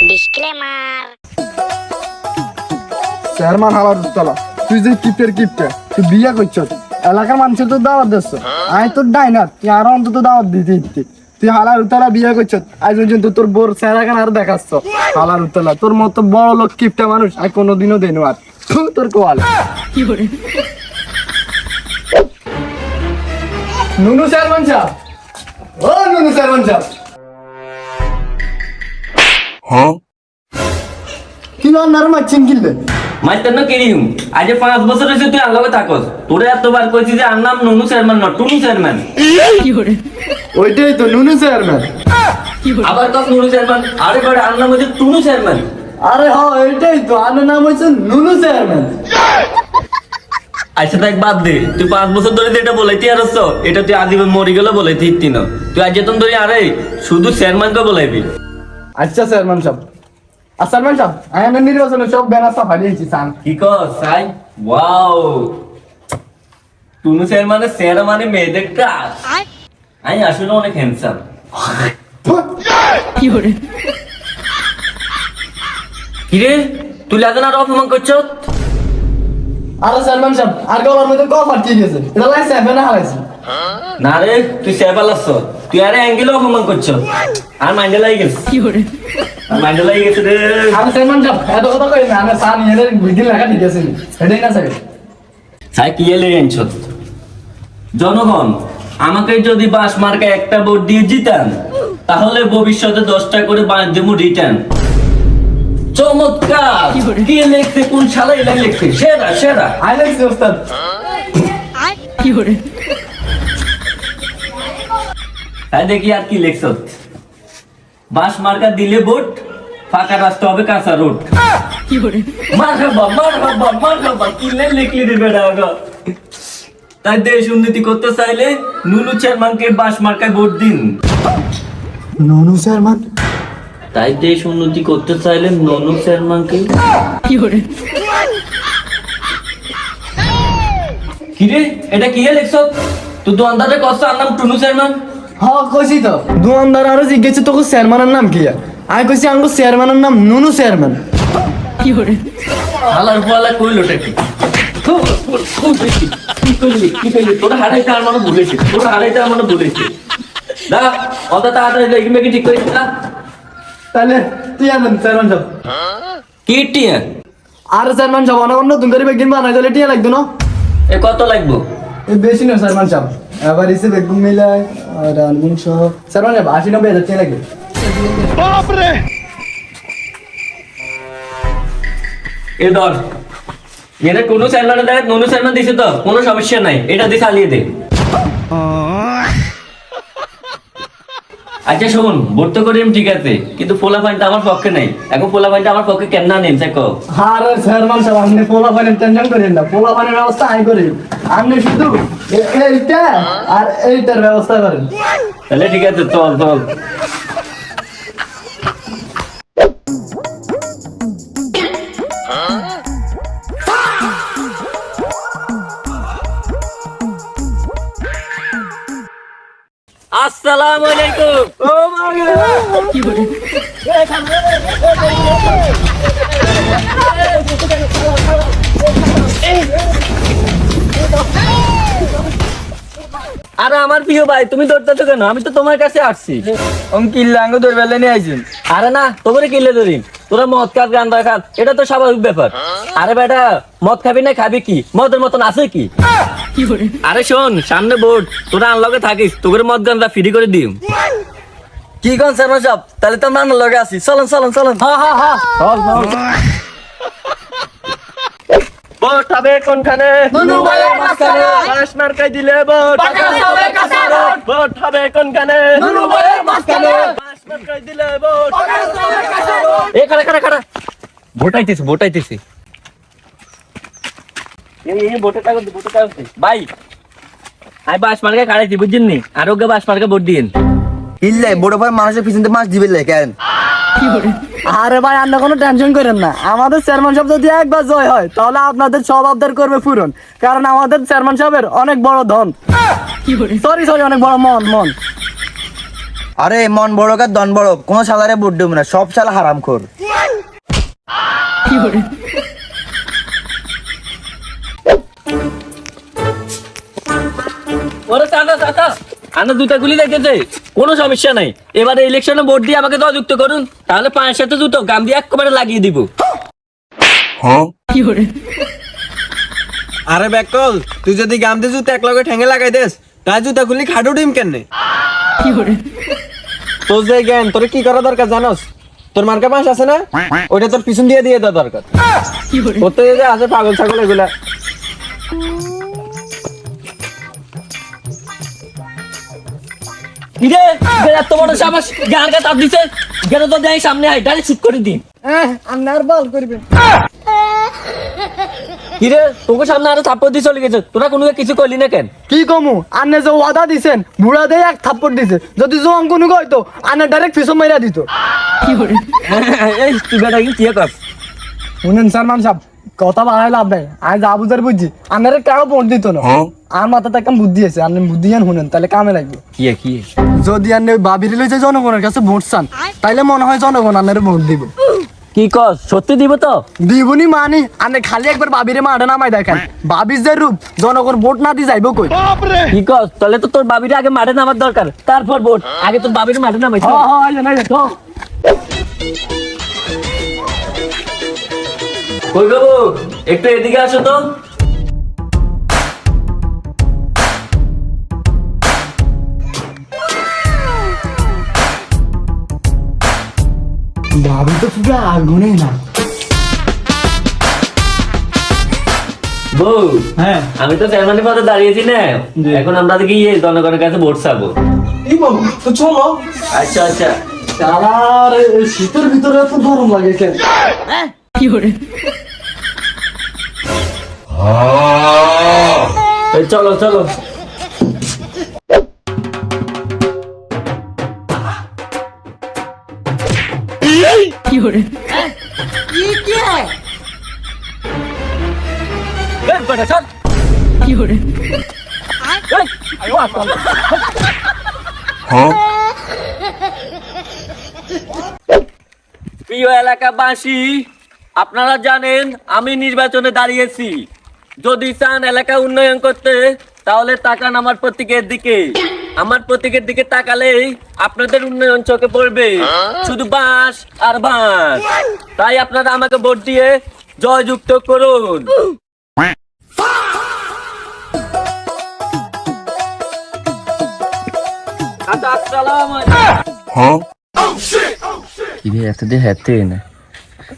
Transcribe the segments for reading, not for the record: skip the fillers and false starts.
Disclaimer. Chairman হালার তলা তুই যে কিপের কিপটা তুই বিয়া করছ এলাকার মানুষের তো দাওয়াত দিচ্ছ আই তোর ডাইনার তুই আরো অন্তত দাওয়াত দিতে দিতে তুই হালার উতলা বিয়া করছ আজ পর্যন্ত তোর বোর চেহারা কেন আর দেখাচ্ছ হালার উতলা তোর মতো বড় লোক কিপটা মানুষ আর কোনোদিনও দেনু আর তোর কোয়াল নুনু চেয়ারম্যান সাহেব ও নুনু চেয়ারম্যান সাহেব কি রান্নার মাছ কিনলে মাইতেন না কিনিম আজ 5 বছর হয়েছে তুই আনলগে থাকস তোরে এতবার কইছি যে আর নাম নুনু চেয়ারম্যান না টুনু চেয়ারম্যান ওইটাই তো নুনু চেয়ারম্যান আবার কস নুনু চেয়ারম্যান আরে বড় আর নাম হচ্ছে টুনু চেয়ারম্যান আরে হ্যাঁ ওইটাই তো আর নাম হচ্ছে নুনু চেয়ারম্যান আচ্ছা দেখ বাদ দে তুই 5 বছর ধরে যেটা বলাইতি আর এটা তুই আজীবন মরে গেলে বলাইতি হিতি না তুই আজ যেতন ধরে আরে শুধু চেয়ারম্যানকে বলাইবি আচ্ছা চেয়ারম্যান সাহেব চেয়ারম্যান সাহেব আমি নির্বাচনে সব ব্যানার সাফা দিয়েছি সান কি কস সাই ওয়াও টুনু চেয়ারম্যানের চেহারা মানে মেয়েদের ক্রাশ আমি আসলে অনেক হ্যান্ডসাম কিরে তুই লাগান আর অপমান করছো আরে চেয়ারম্যান সাহেব আর গলার মধ্যে কফ আটকে গেছে এটা লাই সেভেন হারাইছি না রে তুই সেবাল আসছ তুই আরে অ্যাঙ্গেলে অপমান করছো আর মাইন্ডে লাগি গেছে মাইন্ডে লাগি গেছে রে আমি চেয়ারম্যান সাহেব এত কথা কই না আমি সান এর বিদিন লাগা ঠিক আছে এটাই না স্যার সাই কি এলে এনছ জনগণ আমাকে যদি বাস মার্কা একটা ভোট দিয়ে জিতান তাহলে ভবিষ্যতে 10টা করে বাঁশ দেবো রিটার্ন চমৎকার কি লিখছে কোন শালা এলাই লিখছে সেরা সেরা আই লাইক ওস্তাদ তাই দেখি আর কি লিখছ বাস মার্কা দিলে ভোট ফাঁকা রাস্তা হবে কাঁচা রোড মারহাবা মারহাবা মারহাবা কি লিখলি রে বেটা গো তাই দেশ উন্নতি করতে চাইলে নুনু চেয়ারম্যানকে বাস মার্কায় ভোট দিন নুনু চেয়ারম্যান তাই দেশ উন্নতি করতে চাইলে নুনু চেয়ারম্যানকে কিরে এটা কি লিখছ তুই তো আন্দাজে কষ্ট আর নাম টুনু চেয়ারম্যান হ্যাঁ কইছি তো দোকানদার আরো জিজ্ঞেস তোকে চেয়ারম্যানের নাম কি আমি কইছি আঙ্গো চেয়ারম্যানের নাম নুনু চেয়ারম্যান হালার পালা কইলোটা কি তোরা হারাইতে আর মানে ভুলেছে তোরা হারাইতে আর মানে ভুলেছে দা অত তাড়াতাড়ি দেখি মেকি ঠিক করিস না তাহলে তুই আনেন চেয়ারম্যান সাহেব কি টিয়া আর চেয়ারম্যান সাহেব অনেক নতুন করে বেগিন বানাই দিলে টিয়া লাগতো না এ কত লাগবো এই বেশি না চেয়ারম্যান সাহেব এবার এসে বেগুন মিলাই আর আলমুন সহ চেয়ারম্যান সাহেব 80-90 টিয়া লাগবে এ ধর এটা কোনো চেয়ারম্যানের দেখ নুনু চেয়ারম্যান দিছে তো কোনো সমস্যা নাই এটা দিয়ে চালিয়ে দে আচ্ছা শোন ভোট তো করিম ঠিক আছে কিন্তু পোলা ফাইনটা আমার পক্ষে নাই এখন পোলা ফাইনটা আমার পক্ষে কেন না নেন দেখো আর চেয়ারম্যান সাহেব আপনি পোলা পানির টেনশন করেন না পোলা পানির ব্যবস্থা আমি করি আপনি শুধু এইটা আর এইটার ব্যবস্থা করেন তাহলে ঠিক আছে চল চল আসসালামু আলাইকুম ও আরে আমার প্রিয় ভাই তুমি দৌড়তে কেন আমি তো তোমার কাছে আসছি কিল্লাঙ্গ দৌড়বেলা নিয়ে আইছেন আরে না তোমারে কিনলে ধরিন তোরা মদ খাস গান্দা খাস এটা তো স্বাভাবিক ব্যাপার আরে বেটা মদ খাবি না খাবি কি মদের মতন আছে কি আরে শোন সামনে বোর্ড তোরা আনলগে থাকিস তোদের মদ গান্দা ফ্রি করে দিম কি কোন চেয়ারম্যান সাহেব তাহলে তো আমরা লগে আছি চলেন চলেন চলেন হ্যাঁ হ্যাঁ হ্যাঁ চল চল ভোট হবে কোনখানে নুনু ভাইয়ের মাঝখানে। বাস মার্কায় দিলে ভোট বাস হবে কাঁচা রোড। ভোট হবে কোনখানে নুনু ভাইয়ের মাঝখানে। বাস মার্কায় দিলে ভোট রোড। এ খাড়া খাড়া খাড়া ভোটাইতেছি এই ভোটের কাগজ ভাই আমি বাস মার্কায় কাটাইছি বুঝছেন নি আর ওকে বাস মার্কায় ভোট দিন ইল্লে বড় ভাই মানুষের পিছনে মাছ দিবে কেন আরে ভাই আপনি কোনো টেনশন করেন না আমাদের চেয়ারম্যান সাহেব যদি একবার জয় হয় তাহলে আপনাদের সব আবদার করবে পূরণ কারণ আমাদের চেয়ারম্যান সাহেবের অনেক বড় ধন সরি অনেক বড় মন আরে মন বড় কার দন বড়, কোন শালারে ভোট দেব না, সব শালা হারামখোর। ওরে চাচা চাচা, আনা জুতা গুলি দেখেছে, কোনো সমস্যা নাই। এবারে ইলেকশনে ভোট দিয়ে আমাকে জয়যুক্ত করুন, তাহলে পায়ের সাথে জুতো গাম দিয়ে একেবারে লাগিয়ে দিব। আরে ব্যাকল, তুই যদি গাম দিয়ে জুতা এক লগে ঠেঙে লাগাই দেস, তাই জুতা খুলি খাটু ডিম কেন? তোর যে জ্ঞান, তোর কি করা দরকার জানোস? তোর মার্কা পাঁচ আছে না, ওইটা তোর পিছন দিয়ে দিয়ে দেওয়া দরকার। করতে যে আছে পাগল ছাগল এগুলা। কিরে এত বড় সাবাস, গান গা তাপ দিছে, গেলে তো দেয় সামনে আই ডাইরেক্ট শুট করে দিন। আপনি আর বল করবেন। কিরে তোকে সামনে আরো থাপ্পড় দিয়ে চলে গেছে, তোরা কোনো কিছু করলি না কেন? কি কমু, আন্নে যে ওয়াদা দিছেন বুড়া দিয়ে এক থাপ্পড় দিছে, যদি জোয়ান কোনো কইতো আন্নে ডাইরেক্ট পিছন মাইরা দিত। এই তুই বেটা কি কর? শুনেন সালমান সাহেব, কথা বাড়াই লাভ নাই, আমি যা বুঝার বুঝছি, আন্নারে কাউ ভোট দিত না। আর মাথাতে একটা বুদ্ধি আছে, আপনি বুদ্ধি জান শুনেন, তাহলে কামে লাগবে। কি যদি আপনি বাবির লইছে জনগণের কাছে ভোট চান, তাইলে মনে হয় জনগণ আপনারে ভোট দিব। কি কস, সত্যি দিব তো? দিবনি মানি, আপনি খালি একবার বাবিরে মাঠে নামাই দেখেন, বাবির যে রূপ, জনগণ ভোট না দিয়ে যাইব কই। কি কস, তাহলে তো তোর বাবির আগে মাঠে নামার দরকার, তারপর ভোট। আগে তোর বাবির মাঠে নামাই। কই বাবু, একটু এদিকে আসো তো। বাবি তো পুরো আগুনে না। বউ, হ্যাঁ আমি তো চেয়ারম্যানের পদে দাঁড়িয়েছি না, এখন আমরা গিয়ে জনগণের কাছে ভোট চাবো। কি বল, তো চলো। আচ্ছা আচ্ছা, আর শীতের ভিতরে এত গরম লাগে কেন? এই চলো চলো। এই বেটা, চল। এই, আয়ো, আসো। প্রিয় এলাকাবাসী, আপনারা জানেন আমি নির্বাচনে দাঁড়িয়েছি। যদি চান এলাকা উন্নয়ন করতে, তাহলে তাকান আমার প্রতীকের দিকে। আমার প্রতীকের দিকে তাকালেই আপনাদের উন্নয়ন চোখে পড়বে, শুধু বাঁশ আর বাঁশ। তাই আপনারা আমাকে ভোট দিয়ে জয়যুক্ত করুন।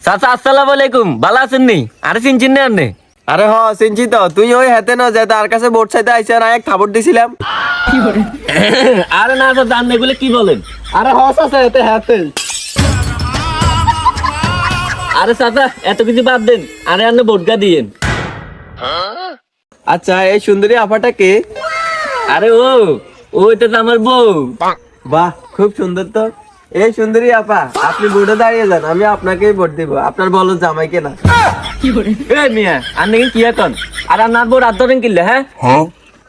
চাচা আসসালামু আলাইকুম, ভালো আছেন নি? আরে চিনচিন না আপনি? আরে হ চিনছি তো, তুই ওই হাতে না যে তার কাছে ভোট চাইতে আইসা না, এক থাপড় দিছিলাম। আরে না তো জান এগুলো কি বলেন? আরে হস আছে এতে হাতে। আরে চাচা এত কিছু বাদ দেন, আরে আপনি ভোটগা দিয়েন। আচ্ছা, এই সুন্দরী আপাটা কে? আরে ওইটা তো আমার বউ। বাহ, খুব সুন্দর তো। এই সুন্দরী আপা, আপনি ভোটে দাঁড়িয়ে যান, আমি আপনাকেই ভোট দিব। আপনার বলো জামাইকে না। এই মিয়া আপনি কি এখন? আর আপনার বউ রাত ধরেন কিনলে? হ্যাঁ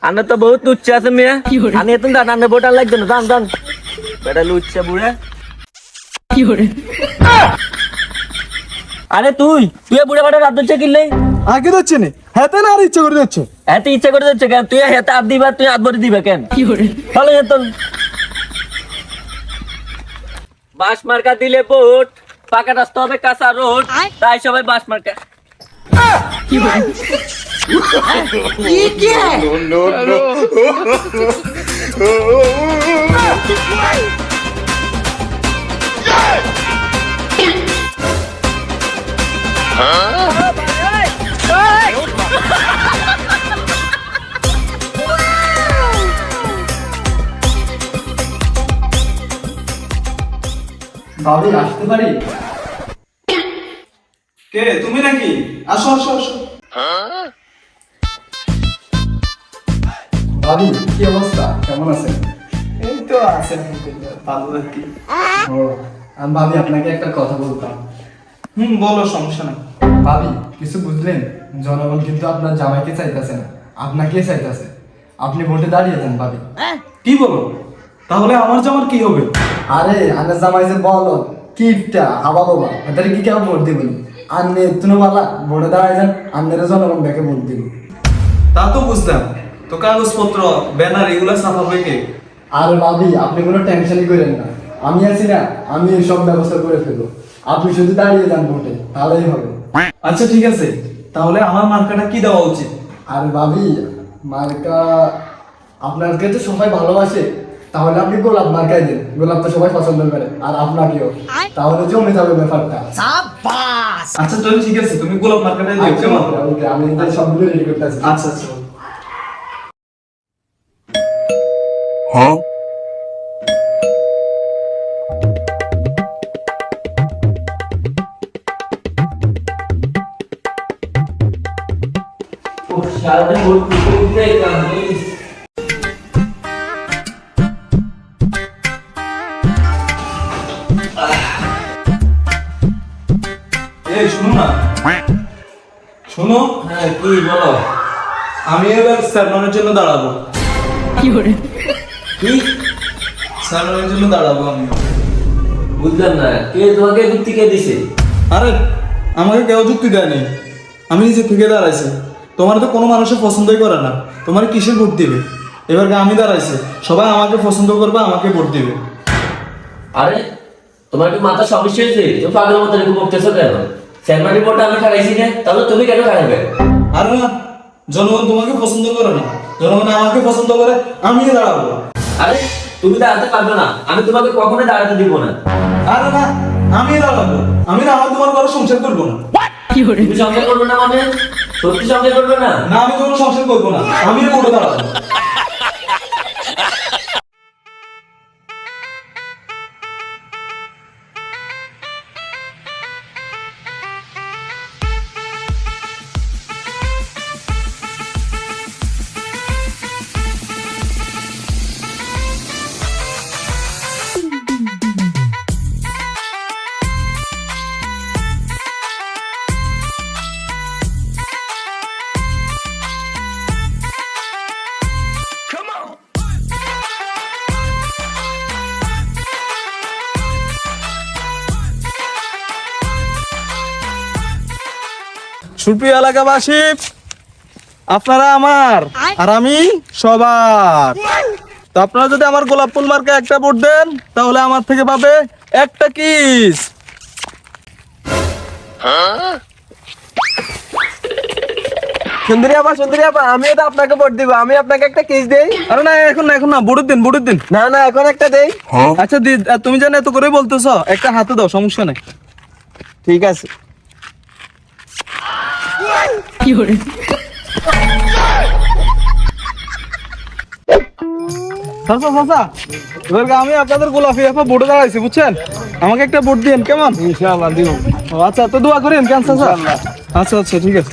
আপনার তো বহুত লুচ্ছা আছে মিয়া, আমি এত দান আপনার ভোট আর লাগবে না, দান দান বেটা লুচ্ছা বুড়া। আরে তুই বুড়া বেটা রাত ধরছে কিনলে? আগে দিচ্ছে নি, হাতে না আর ইচ্ছে করে দিচ্ছে। এত ইচ্ছা করে যাচ্ছে কেন? তুই হাতে হাত দিবা, তুই হাত ভরে দিবা কেন? চলো যেতন। বাঁশ মার্কা দিলে ভোট, পাকা রাস্তা হবে কাঁচা রোড, তাই সবাই বাঁশ মার্কা। ভাবি আসতে পারি? কে তুমি নাকি? আসো আসো আসো। ভাবি কি অবস্থা, কেমন আছেন? এই তো আছেন ভালো আর কি। ও, আমি ভাবি আপনাকে একটা কথা বলতাম। বলো, সমস্যা নাই। ভাবি কিছু বুঝলেন, জনগণ কিন্তু আপনার জামাইকে চাইতেছে না, আপনাকে চাইতেছে। আপনি ভোটে দাঁড়িয়ে যান ভাবি। কি বলো? তাহলে আমার জামার কি হবে? আরে আন্নে জামাই যে বলো কিপটা হাবা বাবা এদের কি কেউ ভোট দিবেন আন্নে তুনো বালা ভোটে দাঁড়ায় যান আন্নের জনগণ দেখে ভোট দিবে। তা তো বুঝলাম, তো কাগজপত্র ব্যানার এগুলা ছাপাবে কে? আর ভাবি আপনি কোনো টেনশনই করেন না, আমি আছি না, আমি সব ব্যবস্থা করে ফেলবো। আপনি শুধু দাঁড়িয়ে যান ভোটে, তাহলেই হবে। আচ্ছা ঠিক আছে, তাহলে আমার মার্কাটা কি দেওয়া উচিত? আর ভাবি মার্কা আপনাকে তো সবাই ভালোবাসে, তাহলে আপনি গোলাপ মার্কাই দেন, গোলাপ তো সবাই পছন্দ করে, আর আপনাকেও, তাহলে জমে যাবে ব্যাপারটা। আচ্ছা চলো ঠিক আছে, তুমি গোলাপ মার্কাটা দিও কেমন? ওকে, আমি তাই সবগুলো রেডি করতে আছি। আচ্ছা আচ্ছা। সারাদিন ভোট দিতে দিতে কাহিস। এই শুনো না, শোনো, হ্যাঁ কি বলো? আমি এবার চেয়ারম্যানের জন্য দাঁড়াবো। কি চেয়ারম্যানের জন্য দাঁড়াবো আমি। বুঝলাম না, কে তোমাকে যুক্তি কে দিছে? আরে আমাকে কেউ যুক্তি দেয়নি, আমি নিজে থেকে দাঁড়াইছি। তোমার তো কোনো মানুষের পছন্দই করে না, তোমার কিসের ভোট দিবে? এবার আমি দাঁড়াইছি, সবাই আমাকে পছন্দ করবে, আমাকে ভোট দিবে। আরে তোমার কি মাথা সমস্যা হয়েছে? তুমি পাগলের মতো এরকম করতেছো কেন? চেয়ারম্যান রিপোর্টটা আমি খারাইছি না, তাহলে তুমি কেন খারাইবে? আরে না, জনগণ তোমাকে পছন্দ করে না, জনগণ আমাকে পছন্দ করে, আমি দাঁড়াবো। আরে তুমি দাঁড়াতে পারবে না, আমি তোমাকে কখনোই দাঁড়াতে দিব না। আরে না, আমি দাঁড়াবো, আমি না আমার তোমার ঘরে সংসার করবো না। তুমি সংসার করবে না মানে? সত্যি সংসার করবে না? না আমি কোনো সংসার করবো না, আমি ভোটে দাঁড়াবো। সুপ্রিয় এলাকাবাসী, আপনারা আমার আর আমি সবার, তো আপনারা যদি আমার গোলাপ ফুল মার্কে একটা ভোট দেন, তাহলে আমার থেকে পাবে একটা কিস। সুন্দরী আপা, আমিও তো আপনাকে ভোট দিব, আমি আপনাকে একটা কিস দেই। আরে না, এখন না, এখন না, ভোটের দিন, ভোটের দিন। না না, এখন একটা দেই। আচ্ছা তুমি জানো এত করে বলতেছো, একটা হাতে দাও, সমস্যা নেই। ঠিক আছে। চাচা চাচা, এবার আমি আপনাদের গোলাপি আপা ভোটে দাঁড়াইছি, বুঝছেন? আমাকে একটা ভোট দিন কেমন? ইনশাআল্লাহ দিব। ও আচ্ছা, তো দোয়া করেন কেন চাচা? আচ্ছা আচ্ছা ঠিক আছে।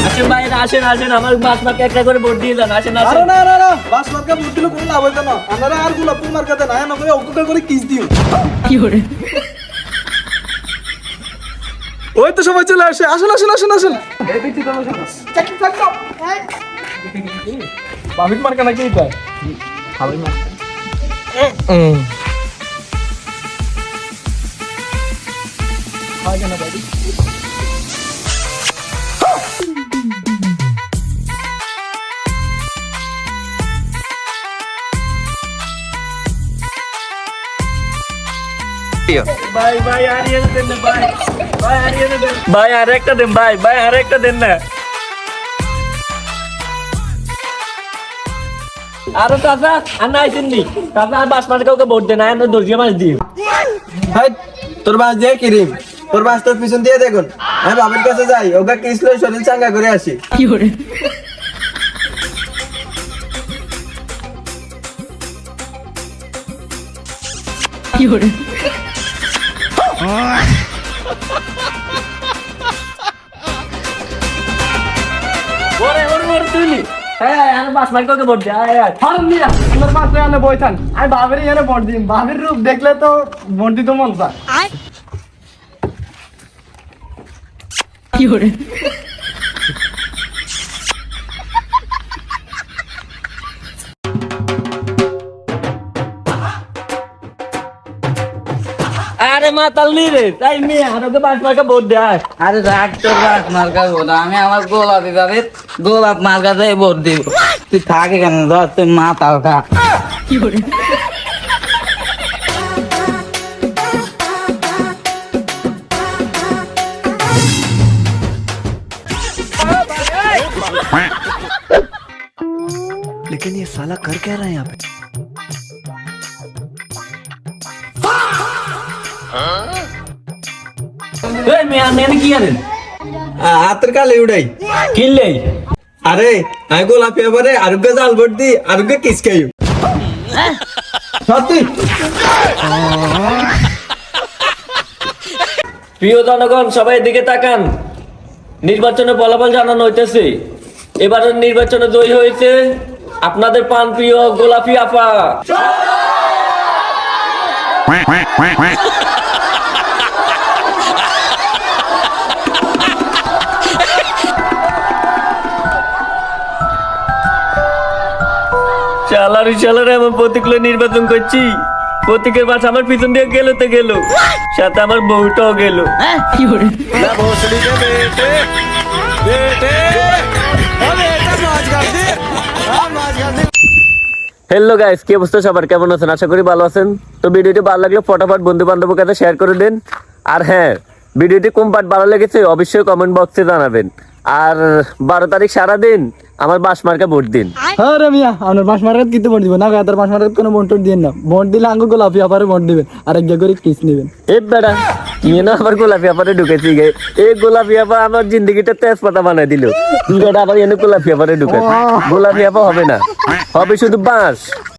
আসেন ভাই, আসেন আসেন, আমার বাস মার্কে একটা করে ভোট দিয়ে দেন। আসেন আরে আসেন। না না না, বাস মার্কা ভোট দিলে কোনো লাভ হইতো না, আপনারা আর গোলাপ ফুল মার্কাতে না, না করে অঙ্ক করে কিস দিও। ওই তো সবাই চলে আসে, আসেন আসেন আসেন আসেন। বাবিক মার্কা নাকি এটা? ভাই ভাই হারিয়ে দেন না ভাই, ভাই হারিয়ে দেন ভাই, আর একটা দেন ভাই, ভাই আর একটা দেন না। আরে চাচা, আর না আইসেন নি চাচা, আর বাস মার্কে কাউকে ভোট দেন, আর দর্জিয়া মাছ দিও। হাই, তোর বাস দিয়ে কিরিম, তোর বাস তোর পিছন দিয়ে দেখুন। আমি বাবার কাছে যাই, ওকে কিস লই শরীর চাঙ্গা করে আসি। ওরে ওরে ওরে তুই, হ্যাঁ আর বাস মার্কে কাউকে ভোট দে। আয় আয় ফার্ম দিয়া আমার পাশে এনে বইতান, আমি বাবির এনে ভোট দিন, বাবির রূপ দেখলে তো ভোট দিতে মন চায়। আরে মাতাল নি রে তাই মেয়ে আরোকে বাস মার্কা ভোট দেয়। আরে রাখ তোর বাস মার্কা ভোট, আমি আমার গোলাপি ভাবে গোলাপ মার্কাতে ভোট দিব। তুই থাক এখানে, ধর তুই মাতালটা। এই মেয়ে আমি কি আনেন হাতের কালে উড়াই কিনলে আরে আমি গোলাপি ব্যাপারে আরোগ্য জাল ভোট দি আরোগ্য কিস খাই সত্যি প্রিয় জনগণ সবাই এদিকে তাকান, নির্বাচনে ফলাফল জানানো হইতেছে। এবারের নির্বাচনে জয়ী হয়েছে আপনাদের পান প্রিয় গোলাপি আপা। চালারে আমার প্রতীকলে নির্বাচন করছি, প্রতীকের বাস আমার পিছন দিয়ে গেল তো গেল, সাথে আমার বউটাও গেল। হ্যালো গাইস, কি অবস্থা সবার, কেমন আছেন? আশা করি ভালো আছেন। তো ভিডিওটি ভালো লাগলে ফটাফট বন্ধু বান্ধবের কাছে শেয়ার করে দিন। আর হ্যাঁ, ভিডিওটি কোন পার্ট ভালো লেগেছে অবশ্যই কমেন্ট বক্সে জানাবেন। আর 12 তারিখ সারাদিন আমার বাস মার্কা ভোট দিন। হ্যাঁ রে মিয়া, আপনার বাস মার্কাত কিনতে ভোট দিবেন না, তার বাস মার্কাত কোনো ভোট দিয়ে না। ভোট দিলে আঙ্গু গোলাপি আপারে ভোট দিবেন, আর এক করে কিস নেবেন। এ বেটা নিয়ে না আবার গোলাপি আপারে ঢুকেছি গে। এই গোলাপি আপা আমার জিন্দগিটা তেজপাতা বানাই দিল। তুই বেটা আবার এনে গোলাপি আপারে ঢুকে, গোলাপি আপা হবে না, হবে শুধু বাঁশ।